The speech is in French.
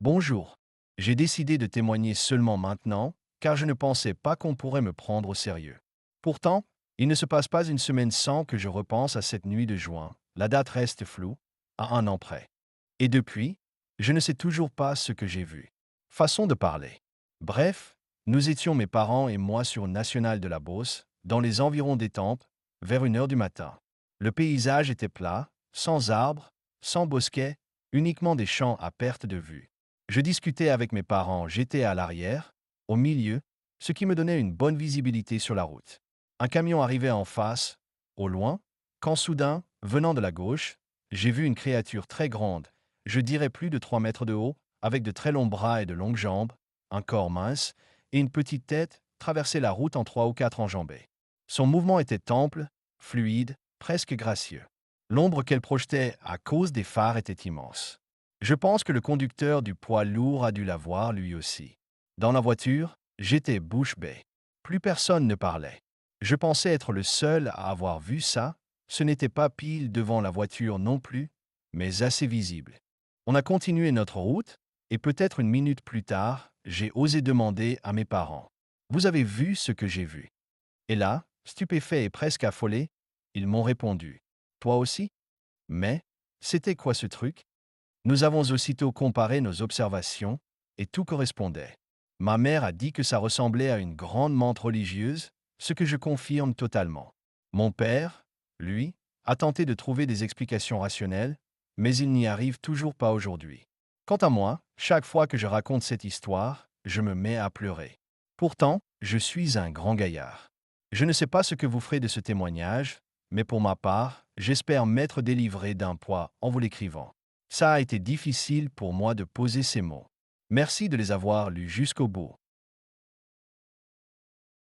Bonjour. J'ai décidé de témoigner seulement maintenant, car je ne pensais pas qu'on pourrait me prendre au sérieux. Pourtant, il ne se passe pas une semaine sans que je repense à cette nuit de juin. La date reste floue, à un an près. Et depuis, je ne sais toujours pas ce que j'ai vu. Façon de parler. Bref, nous étions mes parents et moi sur National de la Beauce, dans les environs d'Étampes, vers 1 heure du matin. Le paysage était plat, sans arbres, sans bosquets, uniquement des champs à perte de vue. Je discutais avec mes parents, j'étais à l'arrière, au milieu, ce qui me donnait une bonne visibilité sur la route. Un camion arrivait en face, au loin, quand soudain, venant de la gauche, j'ai vu une créature très grande, je dirais plus de 3 mètres de haut, avec de très longs bras et de longues jambes, un corps mince, et une petite tête, traverser la route en 3 ou 4 enjambées. Son mouvement était ample, fluide, presque gracieux. L'ombre qu'elle projetait à cause des phares était immense. Je pense que le conducteur du poids lourd a dû la voir lui aussi. Dans la voiture, j'étais bouche bée. Plus personne ne parlait. Je pensais être le seul à avoir vu ça. Ce n'était pas pile devant la voiture non plus, mais assez visible. On a continué notre route, et peut-être 1 minute plus tard, j'ai osé demander à mes parents. Vous avez vu ce que j'ai vu? Et là, stupéfaits et presque affolés, ils m'ont répondu. Toi aussi? Mais, c'était quoi ce truc? Nous avons aussitôt comparé nos observations, et tout correspondait. Ma mère a dit que ça ressemblait à une grande mante religieuse, ce que je confirme totalement. Mon père, lui, a tenté de trouver des explications rationnelles, mais il n'y arrive toujours pas aujourd'hui. Quant à moi, chaque fois que je raconte cette histoire, je me mets à pleurer. Pourtant, je suis un grand gaillard. Je ne sais pas ce que vous ferez de ce témoignage, mais pour ma part, j'espère m'être délivré d'un poids en vous l'écrivant. Ça a été difficile pour moi de poser ces mots. Merci de les avoir lus jusqu'au bout.